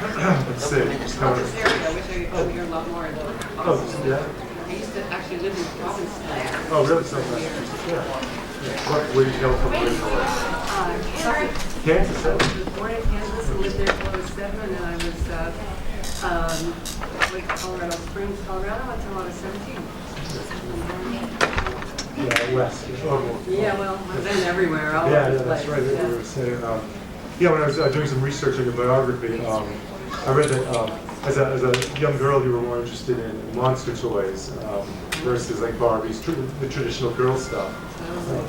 Let's see. I love this area. I wish I could come here a lot more. Oh, yeah. I used to actually live in Provincetown. Oh, really? So nice. Yeah. What, where did you go from originally? Kansas. I was born in Kansas and lived there till I was 7, and I was went to Colorado Springs, Colorado until I was 17. Yeah, west. Yeah, well, I've been everywhere, all Yeah, over yeah, the that's place. right. Yeah. We were saying, yeah, when I was doing some research on your biography, I read that as a young girl, you were more interested in monster toys versus like Barbie's, the traditional girl stuff.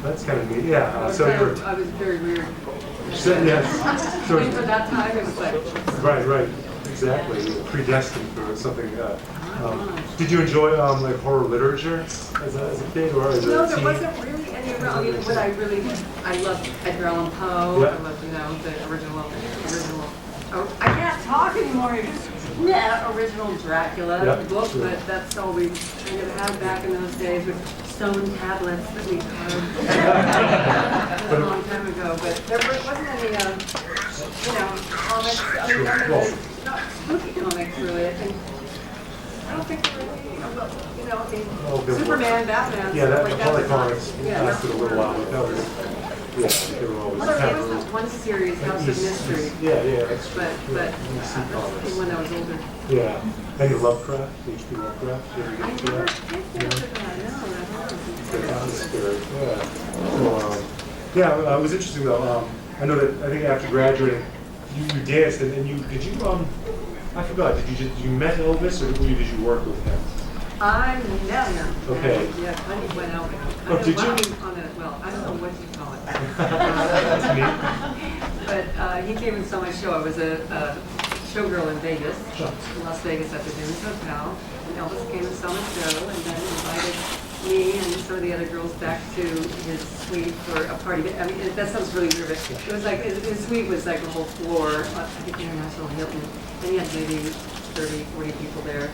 That's kind of neat. Yeah. So you were. I was very weird. Yes. So For that time, it was like. right. Exactly. You were predestined for something. Did you enjoy like horror literature as a kid or as a No, teen? there wasn't really any around. I mean, what I loved Edgar Allan Poe. Yeah. I loved, the original. Oh, I can't talk anymore. Yeah, original Dracula book, sure. but that's all we kind of had back in those days with stone tablets that we carved a long time ago. But there wasn't any, comics. I mean, not spooky comics really. I don't think there were any. Superman, Batman. Yeah, that like Holly that. comics lasted a little while, but that was, they were always Well, there kind was of. this one series, House of Mystery. Yeah, that's But yeah, that's DC comics. when I was older. Yeah. Any Lovecraft, H.P. Lovecraft? Did you I get to never that? did that. No, That was scary. Yeah. So, it was interesting though. I know that I think after graduating, you danced and you did you I forgot. Did you met Elvis or did you work with him? I no. Okay. Yeah, kind of went out. Oh, did you? Well, I don't know what you call it. That's neat. But he came and saw my show. I was a showgirl in Vegas, Sure. in Las Vegas at the Dunes Hotel. And Elvis came and saw my show and then invited me and some of the other girls back to his suite for a party. I mean, that sounds really weird, but it was like, his suite was like a whole floor, I think International Hilton, and he had maybe 30, 40 people there.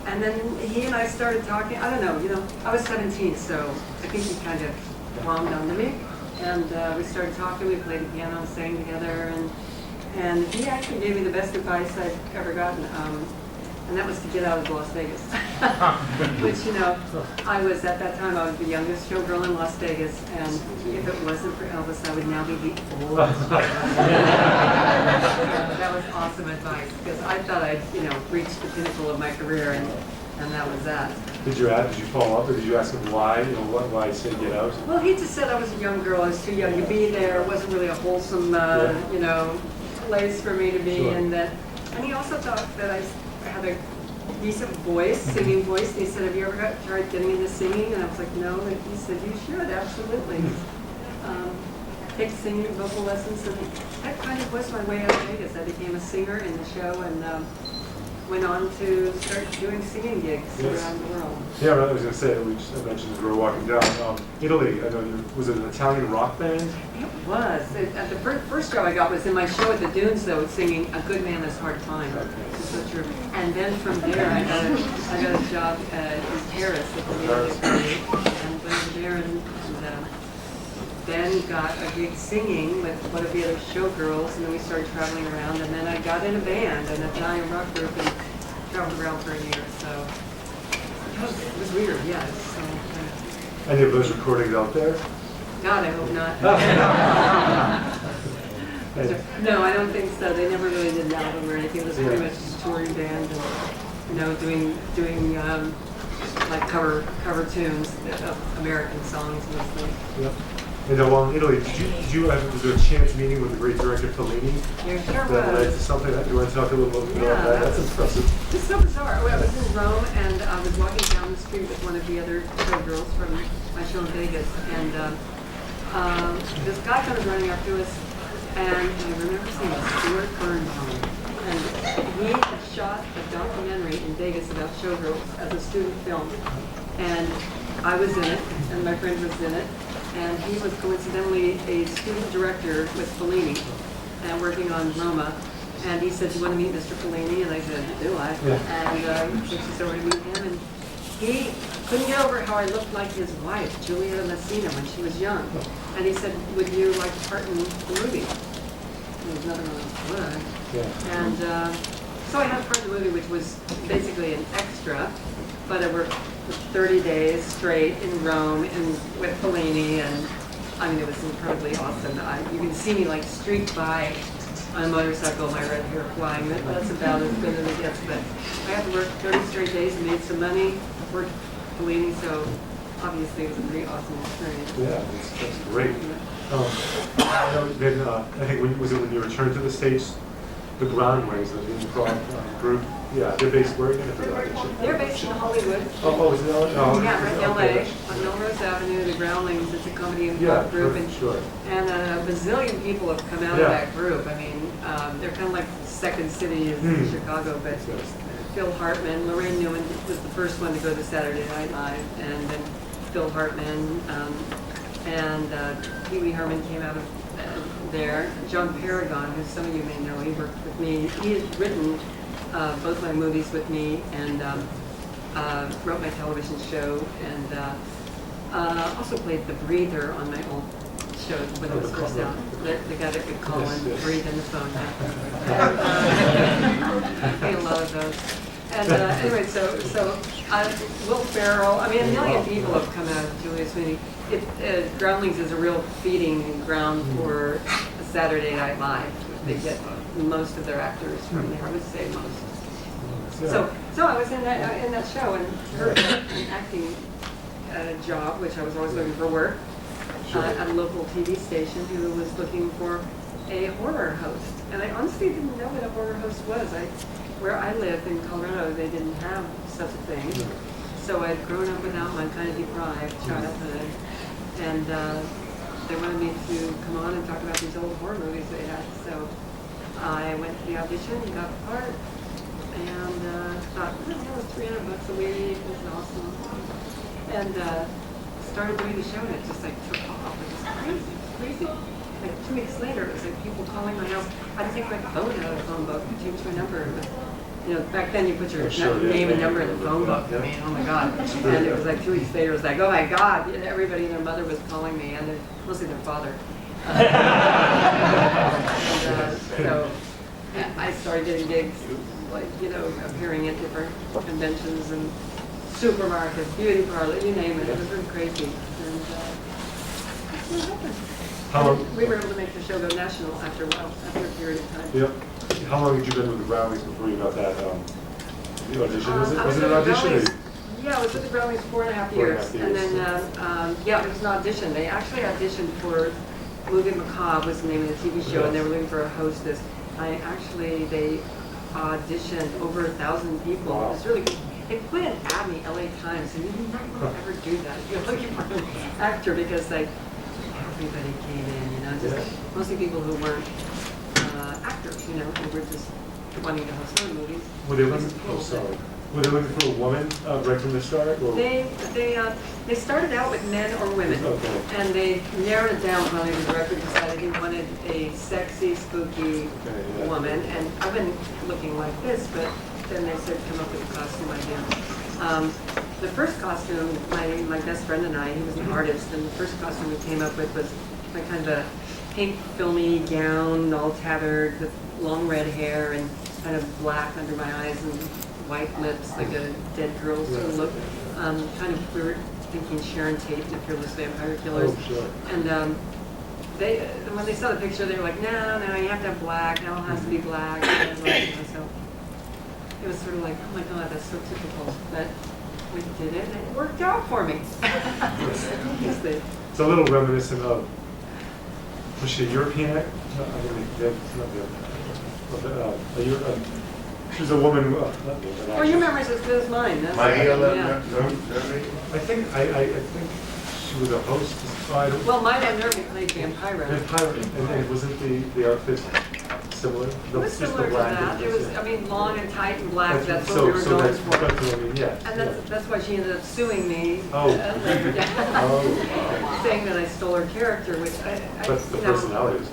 And then he and I started talking. I don't know, I was 17, so I think he kind of glommed onto me. And we started talking, we played the piano and sang together, and he actually gave me the best advice I'd ever gotten. And that was to get out of Las Vegas. Which, I was, at that time, I was the youngest showgirl in Las Vegas, and if it wasn't for Elvis, I would now be the oldest. That was awesome advice, because I thought I'd, reached the pinnacle of my career, and that was that. Did you follow up or did you ask him why? Why he said get out? Well, he just said I was a young girl, I was too young to be there, it wasn't really a wholesome, place for me to be, Sure. and he also thought that I had a decent voice, singing voice, and he said, have you ever tried getting into singing? And I was like, no, and he said, you should, absolutely. Take singing, vocal lessons, and that kind of was my way out of Vegas. I became a singer in the show and went on to start doing singing gigs around the world. Yeah, I was going to say, I mentioned as we were walking down, Italy, I know, was it an Italian rock band? It was. At the first job I got was in my show at the Dunes, though, singing "A Good Man Has Hard Time." It's so true. And then from there, I got a job in Paris at the music and went there and then got a gig singing with one of the other showgirls, and then we started traveling around, and then I got in a band, an Italian rock group, and traveled around for a year. So it was weird, yeah. So, Any of those recordings out there? God, I hope not. No, I don't think so. They never really did an album or anything. It was pretty much just a touring band and, doing like cover tunes of American songs mostly. Yep. And while in Italy, was there a chance meeting with the great director Fellini? There sure That led to was. something that you want to talk a little bit about that? That's impressive. It's so bizarre. I was in Rome and I was walking down the street with one of the other girls from my show in Vegas, and this guy comes running up to us, and I remember seeing Stuart Bernholm, and he had shot a documentary in Vegas about showgirls as a student film, and I was in it, and my friend was in it, and he was coincidentally a student director with Fellini, and working on Roma. And he said, do you want to meet Mr. Fellini? And I said, do I? Yeah. And so she started to meet him, and he couldn't get over how I looked like his wife, Julieta Messina, when she was young. And he said, would you like to part in the movie? there's nothing on the wood. Yeah. And so I had a part of the movie which was basically an extra, but I worked for 30 days straight in Rome and with Fellini, and I mean, it was incredibly awesome. You can see me like streak by on a motorcycle, my red hair flying. That's about as good as it gets, but I had to work 30 straight days and made some money, worked for Fellini, so obviously it was a pretty awesome experience. Yeah, that's great. I know then, I think was it when you returned to the States, the Groundways, the improv group, yeah, they're based where again? They're based in Hollywood. Oh, is it LA? Oh, Yeah, right in okay. LA, on Melrose Avenue, the Groundlings. It's a comedy improv Yeah, group. And, sure. and a bazillion people have come out Yeah. of that group. I mean, they're kind of like the second city in Chicago, but Phil Hartman, Lorraine Newman was the first one to go to Saturday Night Live, and then Phil Hartman, and Pee Wee Herman came out of there. John Paragon, who some of you may know, he worked with me. He has written both my movies with me, and wrote my television show, and also played the breather on my old show when it was first out. The guy that would call and breathe in the phone. I played a lot of those. And anyway, so Will Ferrell, I mean, a million people have come out of Julia Sweeney. Groundlings is a real feeding ground for Saturday Night Live. They get most of their actors from there, I would say most. So I was in that show and heard an acting job, which I was always looking for work, at a local TV station who was looking for a horror host. And I honestly didn't know what a horror host was. Where I lived in Colorado, they didn't have such a thing. So I'd grown up without my kind of deprived childhood. And they wanted me to come on and talk about these old horror movies they had. So I went to the audition, got the part, and thought, well, that was $300 a week, it was awesome. And started doing the show, and it just like took off. It was crazy. Like 2 weeks later, it was like people calling my house. I'd take my phone out of the phone book and change my number. It was, you know, back then you put your name and number in the phone book. I mean, oh my God. And it was like 2 weeks later, it was like, oh my God. Everybody and their mother was calling me, and mostly their father. So I started getting gigs, like, you know, appearing at different conventions and supermarkets, beauty parlor, you name it. It was really crazy. And that's what happened. We were able to make the show go national after a while, after a period of time. Yep. How long had you been with the Groundlings before you got that the audition? Was it an audition? Yeah, I was with the Groundlings 4.5 years. And then, yeah, it was an audition. They actually auditioned for Movie Macabre was the name of the TV show, and they were looking for a hostess. They auditioned over 1,000 people. Wow. It was really good. They put an ad in the LA Times, and you're not going to ever do that if you're looking for an actor, because like everybody came in, you know, just mostly people who weren't actors, you know, who were just wanting to host other movies. Were they looking for a woman right from the start? Or? They started out with men or women, and they narrowed it down. Finally, the director decided he wanted a sexy, spooky woman, and I've been looking like this, but then they said come up with a costume idea. The first costume, my best friend and I, he was an artist, and the first costume we came up with was like kind of a pink filmy gown, all tattered, with long red hair and kind of black under my eyes and white lips, like a dead girl sort of look. Kind of, we were thinking Sharon Tate, the Fearless Vampire Killers. Oh, sure. And when they saw the picture, they were like, no, you have to have black, it all has to be black. And like, you know, so it was sort of like, oh my God, that's so typical. But we did it, and it worked out for me. It's a little reminiscent of, was she a European actor? No, I mean, not the, she was a woman. Well, your memory's as good as mine. That's I think she was a hostess. Well, mine on Nerve played Vampira. And wasn't the outfit similar? It was similar to that. It was, I mean, long and tight and black. That's what we were going for. That's what I mean, yeah. And that's why she ended up suing me. Oh. Saying that I stole her character, which But the personality was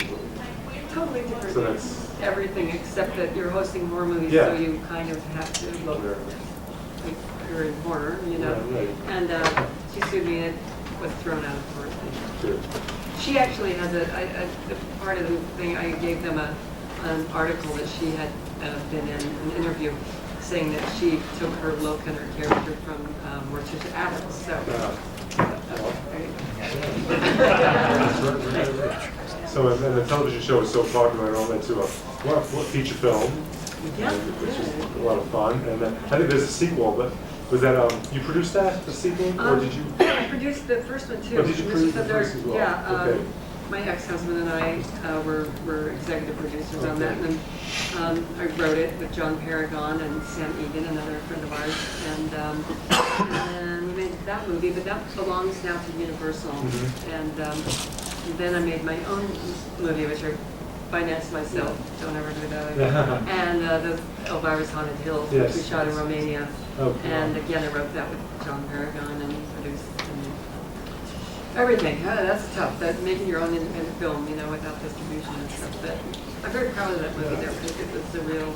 totally different. So that's everything except that you're hosting horror movies, so you kind of have to look like you're in horror, you know. Right. And she sued me and was thrown out of court. Sure. She actually has part of the thing, I gave them an article that she had been in, an interview, saying that she took her look and her character from Morticia Addams. So, So, and the television show was so popular, it all led to a feature film, which was a lot of fun. And then I think there's a sequel, but was that you produced that, the sequel, or did you? I produced the first one too. Oh, did you produce the first as well? Yeah. Okay. My ex-husband and I were executive producers on that, and I wrote it with John Paragon and Sam Egan, another friend of ours, and we made that movie. But that belongs now to Universal, and then I made my own movie, which I financed myself. Don't ever do that again. And the Elvira's Haunted Hills, which we shot in Romania, and again I wrote that with John Paragon and produced. Everything. That's tough. That making your own independent film, without distribution and stuff. But I'm very proud of that movie. There, because it was a real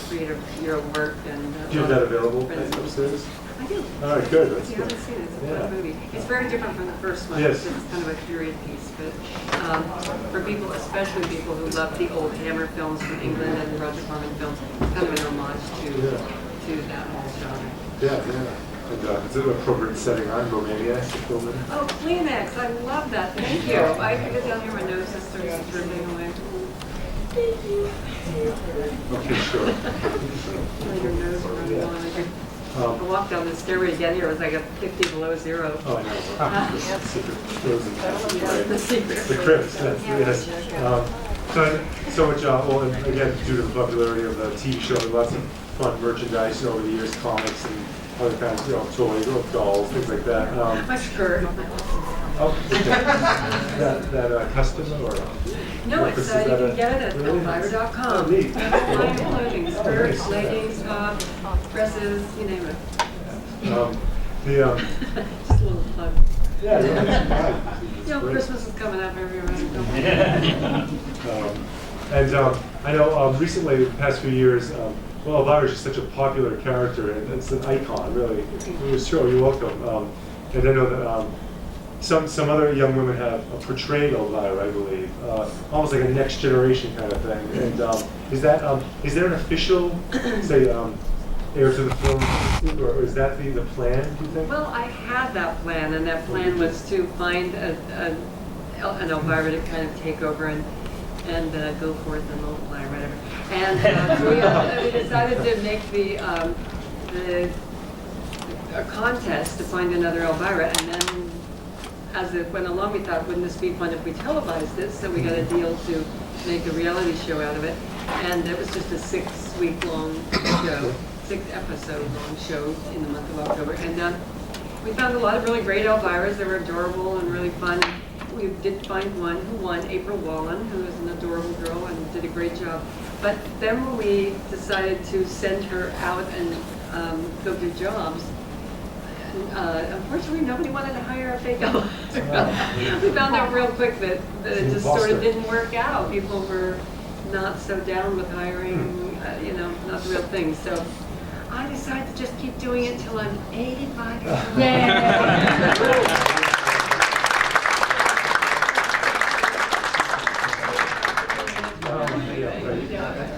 creative year of work. And do you have that available upstairs? I do. All right, good. That's you good. haven't seen it, it's a fun movie. It's very different from the first one. Yes. It's kind of a period piece, but for people, especially people who love the old Hammer films from England and the Roger Corman films, it's kind of an homage to that whole genre. Yeah. And it's an appropriate setting on Romania to film in. Oh, Kleenex, I love that. Thank you. I get down here, my nose is starting to dribbling away. Thank you. Okay, sure. Your nose running on. I walked down the stairway to get here. It was like a 50 below zero. Oh, I know. Secret frozen. The secret. The crypts, yes. So much, well, and again, due to the popularity of the TV show, lots of fun merchandise over the years, comics and other kinds of toys, dolls, things like that. My skirt. Oh, that custom or? No, it's you can get it at Elvira.com. Oh, neat. Line of clothing, skirts, leggings, tops, dresses, you name it. Just a little plug. Yeah. Christmas is coming up everywhere. And I know recently, the past few years, Elvira is just such a popular character, and it's an icon, really. Sure, you're welcome. And I know that some other young women have portrayed Elvira, I believe, almost like a next generation kind of thing. And is there an official, say, heir to the film, or is that the plan, do you think? Well, I had that plan, and that plan was to find an Elvira to kind of take over and go forth and multiply or whatever. And we decided to make a contest to find another Elvira, and then as it went along, we thought, wouldn't this be fun if we televised this? So we got a deal to make a reality show out of it, and it was just a 6-week-long show, 6-episode-long show in the month of October. And we found a lot of really great Elviras. They were adorable and really fun. We did find one who won, April Wallen, who is an adorable girl and did a great job. But then when we decided to send her out and go do jobs, unfortunately nobody wanted to hire a fake Elvira. We found out real quick that it just sort of didn't work out. People were not so down with hiring, not the real thing. So I decided to just keep doing it until I'm 85 years old. Yeah.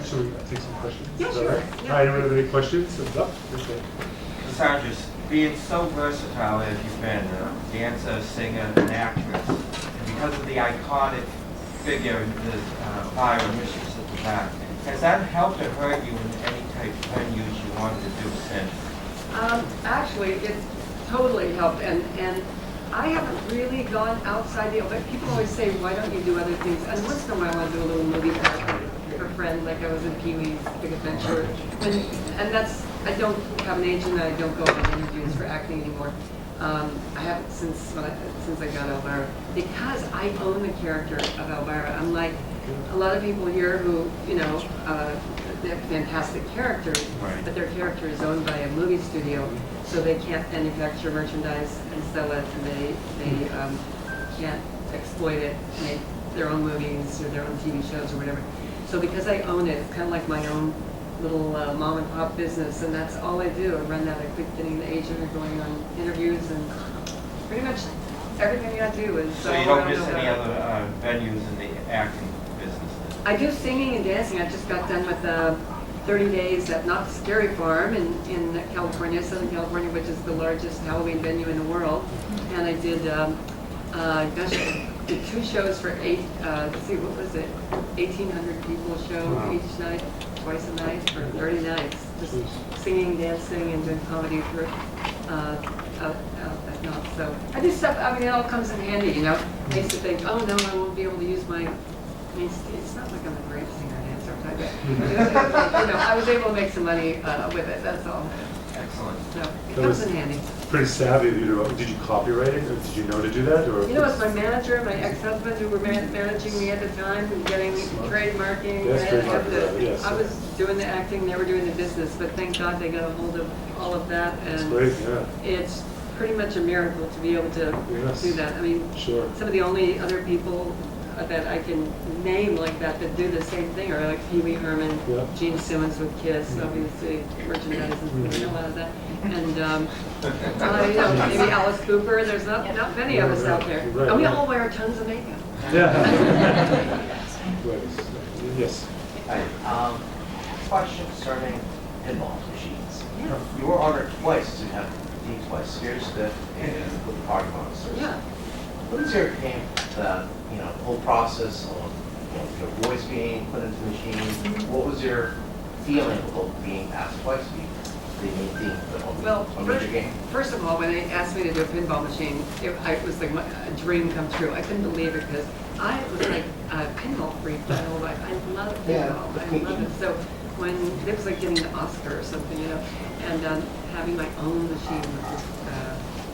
Should we take some questions? Yeah, sure. Yeah. Anyone have any questions? Okay. Cassandra, being so versatile as you've been, dancer, singer, and actress, and because of the iconic figure as Elvira, Mistress at the back, has that helped or hurt you in any type of venues you wanted to do since? Actually, it's totally helped, and I haven't really gone outside the, but people always say, why don't you do other things? And once in a while I want to do a little movie for a friend, like I was in Pee-wee's Big Adventure. And that's, I don't have an agent, I don't go on interviews for acting anymore. I haven't since I got Elvira, because I own the character of Elvira. Unlike a lot of people here who, they have fantastic characters, but their character is owned by a movie studio, so they can't manufacture merchandise and sell it, and they can't exploit it, make their own movies or their own TV shows or whatever. So because I own it, it's kind of like my own little mom and pop business, and that's all I do. I run that. I quit getting the agent or going on interviews, and pretty much everything I do is. So you don't miss any other venues in the acting business? I do singing and dancing. I just got done with 30 days at Not Scary Farm in California, Southern California, which is the largest Halloween venue in the world. And I did, did 2 shows for let's see, what was it? 1,800 people show each night, twice a night for 30 nights. Just singing, dancing, and doing comedy for that night. So I do stuff, I mean, it all comes in handy, you know. I used to think, oh no, I won't be able to use my, it's not like I'm a great singer and dancer, but you know, I was able to make some money with it, that's all. Excellent. So it comes in handy. Pretty savvy of you to, did you copyright it, or did you know to do that, or? You know, it's my manager, my ex-husband, who were managing me at the time, and getting trademarking. Yes, trademarking, yes. I was doing the acting, they were doing the business, but thank God they got a hold of all of that, That's and great, yeah. it's pretty much a miracle to be able to Yes. do that. I mean, Sure. some of the only other people that I can name like that do the same thing are like Pee Wee Herman, Yeah. Gene Simmons with Kiss, obviously merchandise and a lot of that, and you know, maybe Alice Cooper. There's not many of us out there, Right, and we right. all wear tons of makeup. Yeah. Right. Yes. Hi. Question concerning pinball machines. Yeah. You were honored twice to have team twice, Spears, Stiff, and with the party monsters. Yeah. What is your game, the whole process of your voice being put into the machine? What was your feeling of being asked twice to be the main theme Well, of your game? first of all, when they asked me to do a pinball machine, it was like a dream come true. I couldn't believe it because I was like a pinball freak my whole life. I love pinball. I love it. So when it was like getting the Oscar or something, you know, and having my own machine was just,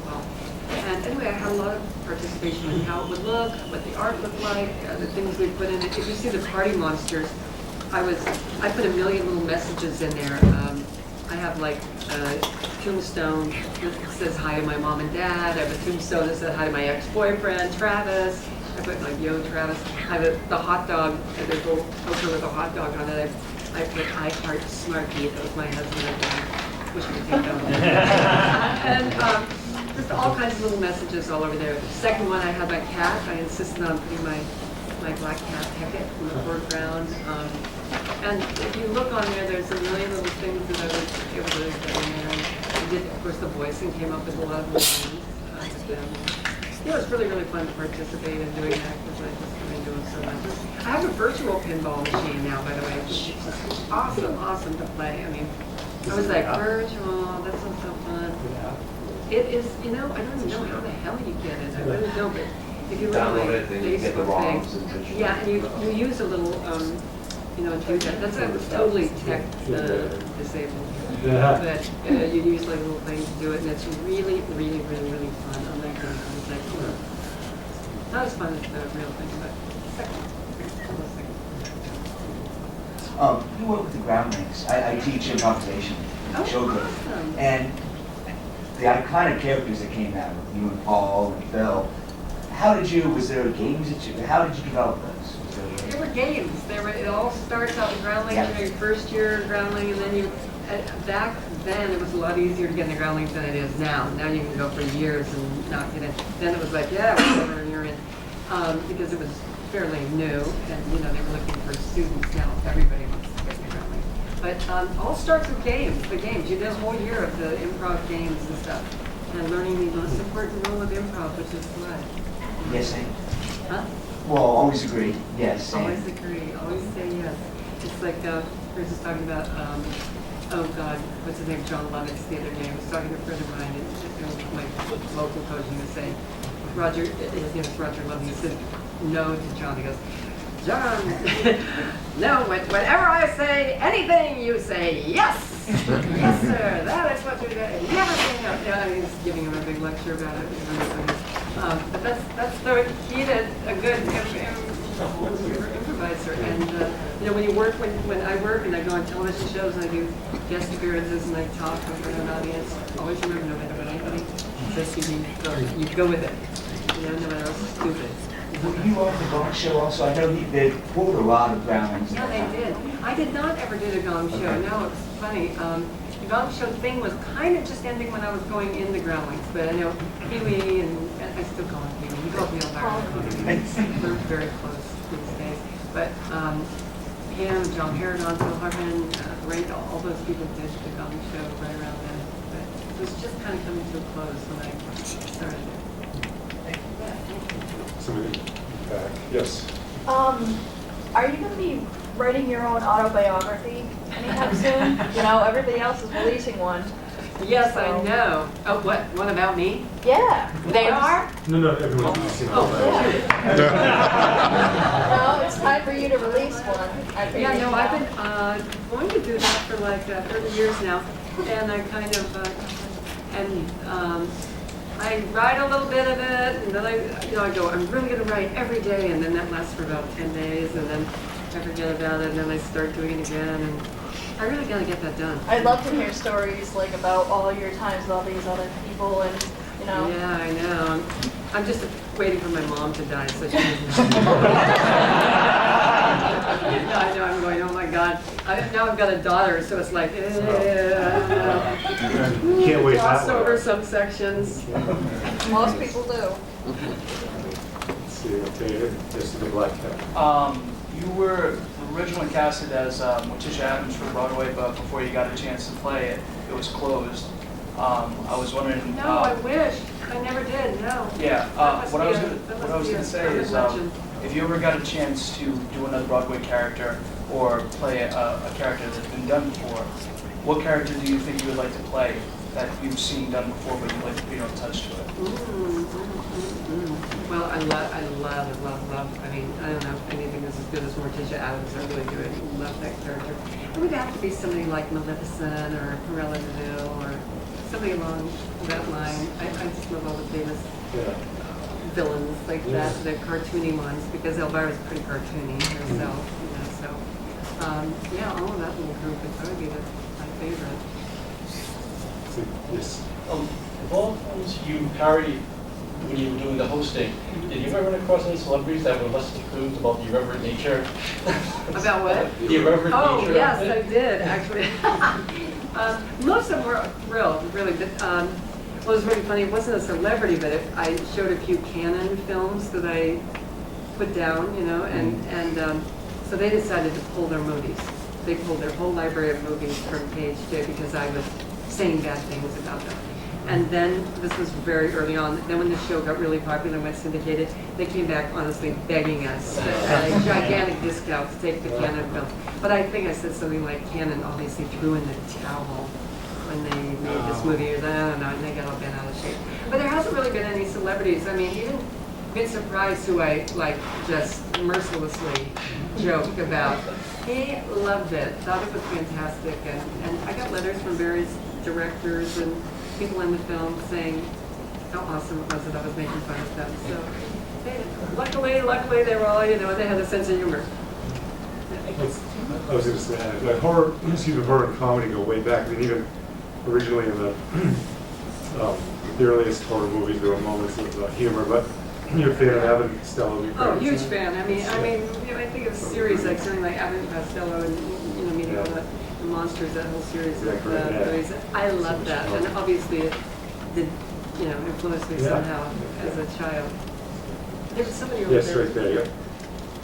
well. And anyway, I had a lot of participation in how it would look, what the art looked like, the things we put in it. If you see the Party Monsters, I put a million little messages in there. I have like a tombstone that says hi to my mom and dad. I have a tombstone that says hi to my ex-boyfriend, Travis. I put like, yo, Travis. I have the hot dog, there's a little poster with a hot dog on it. I put I heart Smarky. That was my husband. I wish we could take that one. And just all kinds of little messages all over there. The second one, I had my cat. I insisted on putting my black cat Hecket in the foreground. And if you look on there's a million little things that I was able to put in there. I did, of course, the voicing came up with a lot of little things. Yeah, it was really, really fun to participate in doing that because I just enjoy it so much. I have a virtual pinball machine now, by the way. It's just awesome to play. I mean, I was like, virtual, that sounds so fun. It is, you know, I don't even know how the hell you get it. I really don't, but if you look at Download it, then you get the ROMs Facebook and thing, yeah, and you use a little, you know, do that. That's totally tech disabled. Yeah. But you use like little things to do it, and it's really, really, really, really fun. I'm like, it's like, not as fun as the real thing, but second. You work with the groundlings. I teach improvisation Oh, to children. awesome. And the iconic characters that came out, you and Paul and Phil, was there games how did you develop those? There were games. It all starts out with groundling, Yeah. you know, your first year groundling, and then back then it was a lot easier to get in the groundlings than it is now. Now you can go for years and not get in. Then it was like, yeah, whatever, you're in. Because it was fairly new, and you know, they were looking for students. Now everybody wants to get in the groundling. But all starts with games, the games. You do a whole year of the improv games and stuff, and learning the most important rule of improv, which is what? Yes, and? Huh? Well, always agree. Yes, and. Always agree, always say yes. It's like, we were just talking about, oh God, what's his name, John Lovitz the other day. I was talking to a friend of mine, and my local coach, and he was saying, Roger, his name is Roger Lovitz, he said no to John. He goes, John, no, whenever I say anything, you say yes. Yes, sir, that is what you're doing. Yes, yeah, I mean, he's giving him a big lecture about it. But that's the key to a good improviser. And you know, when I work and I go on television shows and I do guest appearances and I talk in front of an audience, always remember, no matter what anybody says to you, you go with it. You know, no matter how stupid. Were you on the Gong Show also? I know they pulled a lot of groundlings. Yeah, they did. I did not ever do the Gong Show. Okay. No, it's funny. The Gong Show thing was kind of just ending when I was going in the groundlings, but I know Pee-wee and I still call him Pam. He calls me Elvira. We're very close these days. But Pam, John Harrigan, Phil Hartman, Ray, all those people did the Gong Show right around then. But it was just kind of coming to a close when I started it. Somebody back. Yes. Are you going to be writing your own autobiography anytime soon? You know, everybody else is releasing one. Yes, I know. Oh, what? One about me? Yeah. They are? No, everyone's seen Oh, No, it's time for you to release one. yeah, no, I've been going to do that for like 30 years now, and I kind of I write a little bit of it, and then I go, I'm really going to write every day, and then that lasts for about 10 days, and then I forget about it, and then I start doing it again, and I really got to get that done. I'd love to hear stories like about all your times with all these other people, and you know. Yeah, I know. I'm just waiting for my mom to die, so she doesn't. I know. I'm going. Oh my God. Now I've got a daughter, so it's like. Can't wait that Gloss over some sections. Most people do. Let's see, okay, this is the Black Cat. You were originally casted as Morticia Adams for Broadway, but before you got a chance to play it, it was closed. I was wondering. No, I wish. I never did. No. Yeah. What I was going to say is, legend. if you ever got a chance to do another Broadway character or play a character that's been done before, what character do you think you would like to play that you've seen done before, but you'd like to put your own touch to it? Well, I love. I mean, I don't know if anything is as good as Morticia Adams. I really do. I love that character. It would have to be somebody like Maleficent or Cruella de Vil or something along that line. I just love all the famous villains like that, the cartoony ones, because Elvira's pretty cartoony herself, you know. So, yeah, all of that little group would probably be my favorite. So, yes. Of all things you carried when you were doing the hosting, did you ever run across any celebrities that were less enthused about the irreverent nature? About what? The irreverent Oh, nature. yes, I did, actually. Most of them were thrilled, really. But, well, it was really funny. It wasn't a celebrity, but I showed a few Canon films that I put down, you know, and so they decided to pull their movies. They pulled their whole library of movies from page 2 because I was saying bad things about them. And then, this was very early on, then when the show got really popular and went syndicated, they came back honestly begging us at a gigantic discount to take the Canon film. But I think I said something like Canon obviously threw in the towel when they made this movie, or I don't know, and they got all bent out of shape. But there hasn't really been any celebrities. I mean, even Vincent Price, who I like just mercilessly joke about, he loved it, thought it was fantastic, and I got letters from various directors and people in the film saying how awesome it was that I was making fun of them. So luckily they were all, you know, they had a sense of humor. I was going to say, like horror and comedy go way back. I mean, even originally in the earliest horror movies, there were moments of humor. But you're a fan of Abbott and Costello? Oh, huge fan. I mean, you know, I think of a series like something like Abbott and Costello, and you know, meeting all the monsters, that whole series of movies. I love that, and obviously it did, you know, influence me somehow as a child. There was somebody over there. Yes, right there. Yeah.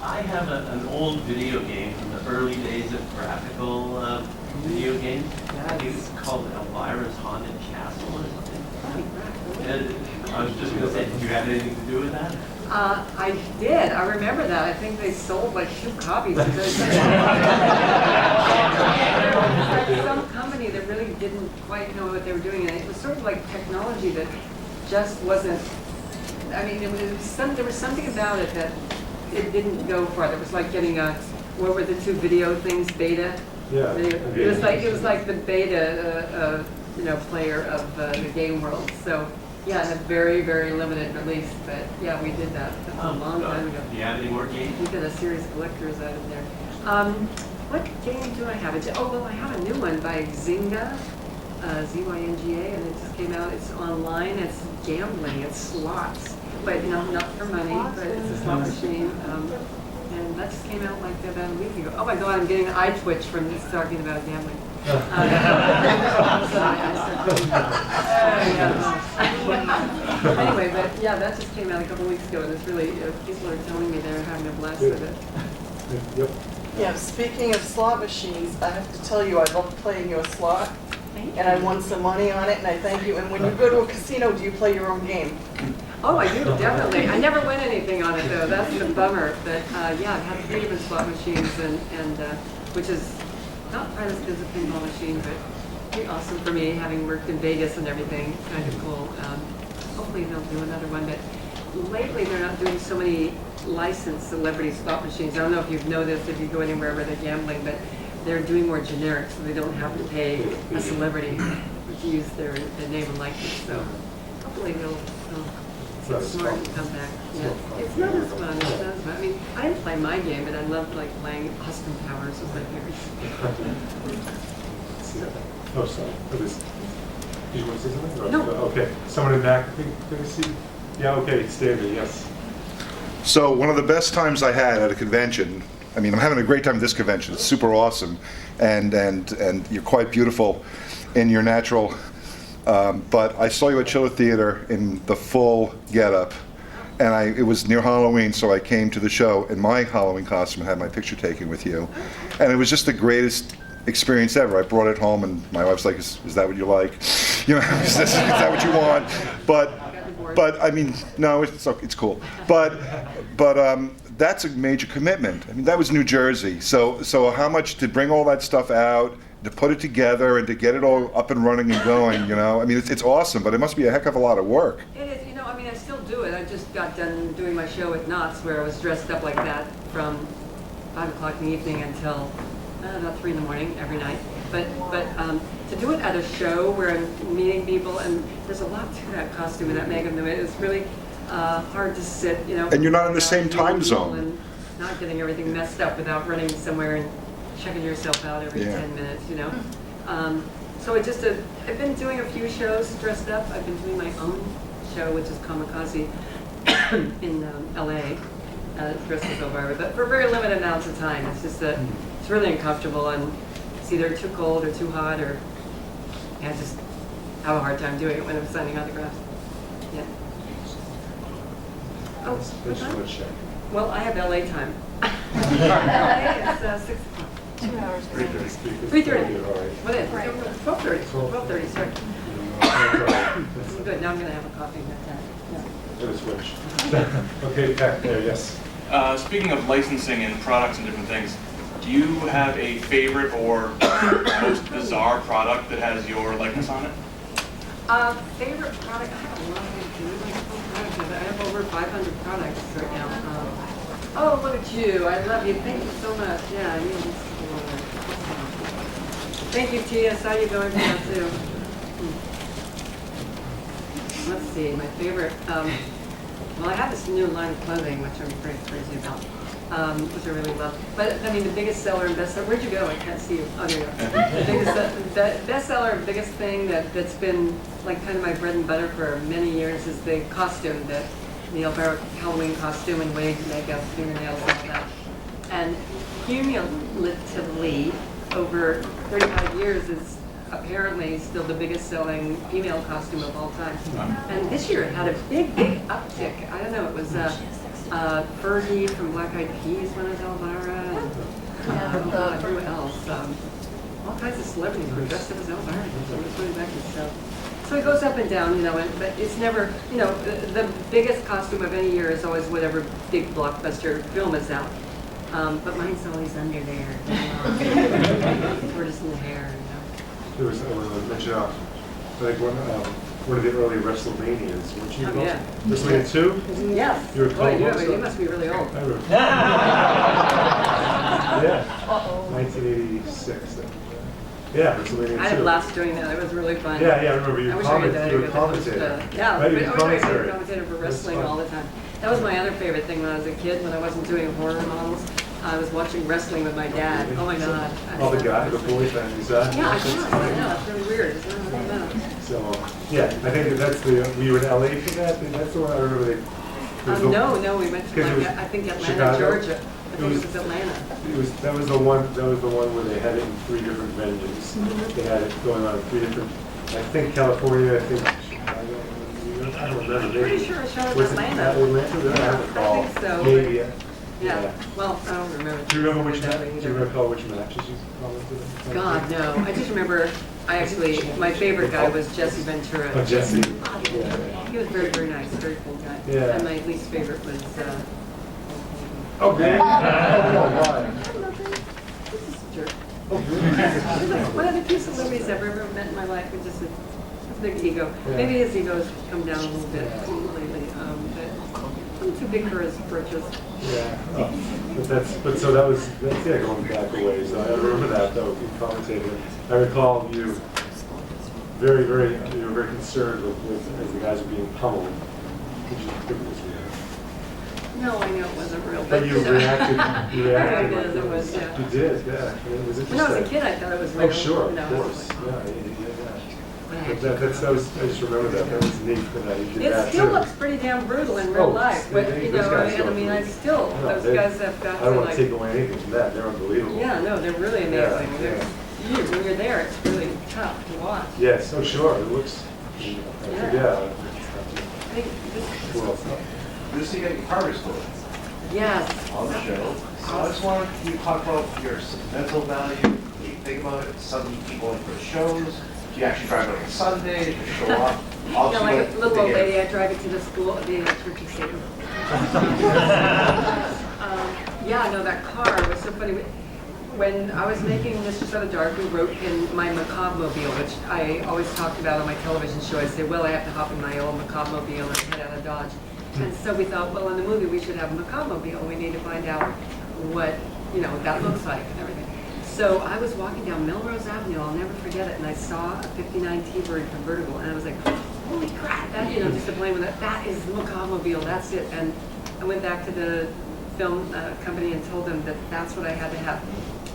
I have an old video game from the early days of graphical video games. I think it's called Elvira's Haunted Castle or something. And I was just going to say, did you have anything to do with that? I did. I remember that. I think they sold like 2 copies. There was like some company that really didn't quite know what they were doing, and it was sort of like technology that just wasn't. I mean, there was something about it that it didn't go for it. It was like getting what were the 2 video things? Beta. Yeah. It was like the beta, you know, player of the game world. So. Yeah, it had very, very limited release, but yeah, we did that. That's a long time ago. Do you have any more games? We did a series of collectors out of there. What game do I have? Well, I have a new one by Zynga, Z-Y-N-G-A, and it just came out. It's online. It's gambling. It's slots, but you know, not for money, but it's a slot machine. And that just came out like about a week ago. Oh my God, I'm getting eye twitch from this talking about gambling. Anyway, but yeah, that just came out a couple weeks ago, and it's really, people are telling me they're having a blast with it. Yep. Yeah, speaking of slot machines, I have to tell you, I love playing your slot, and I won some money on it, and I thank you. And when you go to a casino, do you play your own game? Oh, I do, definitely. I never win anything on it, though. That's the bummer. But yeah, I've had 3 different slot machines, and which is not quite as good as a pinball machine, but pretty awesome for me, having worked in Vegas and everything. Kind of cool. Hopefully they'll do another one, but lately they're not doing so many licensed celebrity slot machines. I don't know if you've noticed if you go anywhere where they're gambling, but they're doing more generic, so they don't have to pay a celebrity to use their name and likeness. So hopefully they'll get smart and come back. Yeah. It's not as fun. It's not as fun. I mean, I didn't play my game, but I loved like playing Austin Powers with my parents. Oh, sorry. Did you want to say something? Or- No. Okay. Someone in the back, I think, can I see? Yeah, okay, it's David, yes. So one of the best times I had at a convention, I mean, I'm having a great time at this convention. It's super awesome, and you're quite beautiful in your natural. But I saw you at Chiller Theater in the full getup, and it was near Halloween, so I came to the show in my Halloween costume and had my picture taken with you, and it was just the greatest experience ever. I brought it home, and my wife's like, "Is that what you like? You know, is that what you want?" But I mean, no, it's cool. But that's a major commitment. I mean, that was New Jersey. So how much to bring all that stuff out, to put it together, and to get it all up and running and going? You know, I mean, it's awesome, but it must be a heck of a lot of work. It is. You know, I mean, I still do it. I just got done doing my show at Knott's, where I was dressed up like that from 5 o'clock in the evening until about 3 in the morning every night. But to do it at a show where I'm meeting people, and there's a lot to that costume and that makeup, it's really hard to sit, you know. And you're not in the same time zone. And not getting everything messed up without running somewhere and checking yourself out every 10 minutes, you know. So I've been doing a few shows dressed up. I've been doing my own show, which is Comikaze in LA. Dressed as Elvira, but for very limited amounts of time. It's just that it's really uncomfortable, and it's either too cold or too hot, or I just have a hard time doing it when I'm signing autographs. Yeah. Oh, what time? Well, I have LA time. LA is 6 o'clock. 2 hours. 3:30. What is it? 12:30. 12:30. Sorry. Good. Now I'm gonna have a coffee. Let us switch. Okay, back there, yes. Speaking of licensing and products and different things, do you have a favorite or most bizarre product that has your likeness on it? Favorite product? I have a lot of products. I have over 500 products right now. Oh, look at you. I love you. Thank you so much. Yeah, you just thank you, Tia. I saw you going for that too. Let's see, my favorite. Well, I have this new line of clothing, which I'm very crazy about, which I really love. But I mean, the biggest seller and bestseller. Where'd you go? I can't see you. Oh, there you go. The bestseller, biggest thing that's been like kind of my bread and butter for many years is the costume, the Elvira Halloween costume and wig, makeup, fingernails, and all that. And cumulatively, over 35 years, is apparently still the biggest selling female costume of all time. And this year it had a big uptick. I don't know, it was Fergie from Black Eyed Peas went as Elvira. And who else? All kinds of celebrities were dressed up as Elvira. So it was really back so it goes up and down, you know, but it's never, you know, the biggest costume of any year is always whatever big blockbuster film is out. But mine's always under there. Tortoise in the hair, you know. There was, I want to mention, I think one of the early WrestleManias, weren't you? Oh, yeah. WrestleMania 2? Yes. You were Boy, called you must be really old. I remember. Yeah. 1986. Yeah, WrestleMania 2. I had a blast doing that. It was really fun. Yeah, I remember you were commentator. Yeah, right, you were I was commentator. a commentator for wrestling all the time. That was my other favorite thing when I was a kid, when I wasn't doing horror models. I was watching wrestling with my dad. Oh my God. All the guys, the boy fans, Yeah, I know. It's really weird. It's not really bad. So, yeah, I think that's were you in LA for that? That's the one I remember No, we went to like, I think Atlanta, Chicago? Georgia. think it was Atlanta. That was the one where they had it in 3 different venues. They had it going on in 3 different, I think California, I think Chicago, New York, I don't remember. I'm pretty sure I shot it in Was it Atlanta. Atlanta? I don't recall. I think so. Maybe, yeah. Yeah, well, I don't remember. Do you remember which that match? Do either. you recall which matches you commented on? God, no. I just remember, my favorite guy was Jesse Ventura. Oh, Jesse. Yeah. He was very, very nice, very cool guy. Yeah. And my least favorite was, Oh, really? Oh, why? this is a jerk. Oh, He's really? like one of the few celebrities I've ever met in my life with just a big ego. Yeah. Maybe his ego's come down a little bit lately, but I'm too big for his britches. Yeah. But so that's going back a ways. I remember that though, you commentated. I recall you you were very concerned with as the guys were being pummeled. Did you think it was real? No, I know it wasn't real, But you reacted. I did, it was, yeah. You did, yeah. It was interesting. When I was a kid, I thought it was real. Oh, sure, No, of it course. wasn't. Yeah. But I But I just remember that. That was neat that you did It that still too. looks pretty damn brutal in real Oh, life, but those you know, guys I don't mean, I move. still, No, those they- guys have got I don't to want to take like, away anything from that. They're unbelievable. yeah, no, they're really Yeah, amazing. yeah. When you're there, it's really tough to watch. Yes, oh sure, it looks, yeah. I think this, Well, Lucy, you got your Harvard School yes. on the show. So I just wanted you to talk about your sentimental value, what you think about it, something you keep going for shows. Do you actually drive it on a Sunday? Do you show up? You know, like a little old lady, I drive it to the school, the church station. Yeah, no, that car was so funny. When I was making Mistress of the Dark, we wrote in my Macabre mobile, which I always talked about on my television show. I said, well, I have to hop in my old Macabre mobile and head out of Dodge. And so we thought, well, in the movie, we should have a Macabre mobile. We need to find out what, you know, that looks like and everything. So I was walking down Melrose Avenue, I'll never forget it, and I saw a 59 T-Bird convertible, and I was like, holy crap, that, you know, just to play with it, that is the Macabre mobile, that's it. And I went back to the film company and told them that that's what I had to have.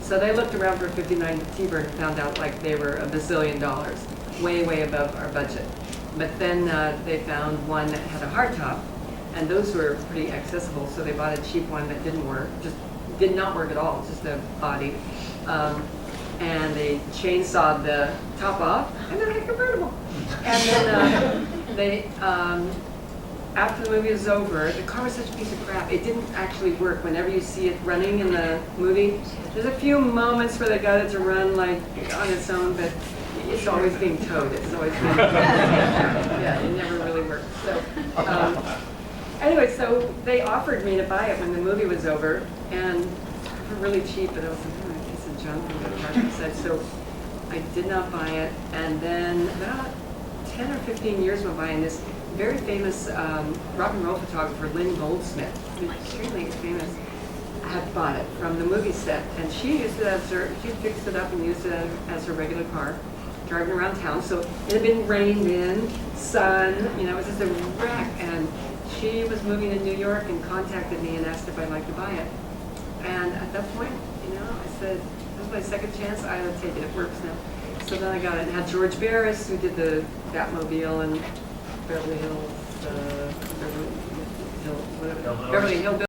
So they looked around for a 59 T-Bird and found out like they were $1 bazillion, way, way above our budget. But then they found one that had a hardtop, and those were pretty accessible, so they bought a cheap one that didn't work, just did not work at all, just a body. And they chainsawed the top off, and then they convertible. And then they, after the movie was over, the car was such a piece of crap. It didn't actually work. Whenever you see it running in the movie, there's a few moments where they got it to run like on its own, but it's always being towed. It's always being towed. Yeah, it never really worked. So anyway, so they offered me to buy it when the movie was over, and for really cheap, but I was like, oh, a piece of junk from the market side. So I did not buy it, and then about 10 or 15 years went by, and this very famous rock and roll photographer, Lynn Goldsmith, who's extremely famous, had bought it from the movie set, and she used it as her, she fixed it up and used it as her regular car, driving around town. So it had been rained in, sun, you know, it was just a wreck, and she was moving to New York and contacted me and asked if I'd like to buy it. And at that point, you know, I said, this is my second chance, I would take it, it works now. So then I got it, and had George Barris, who did the Batmobile and Beverly Hills, Beverly Hill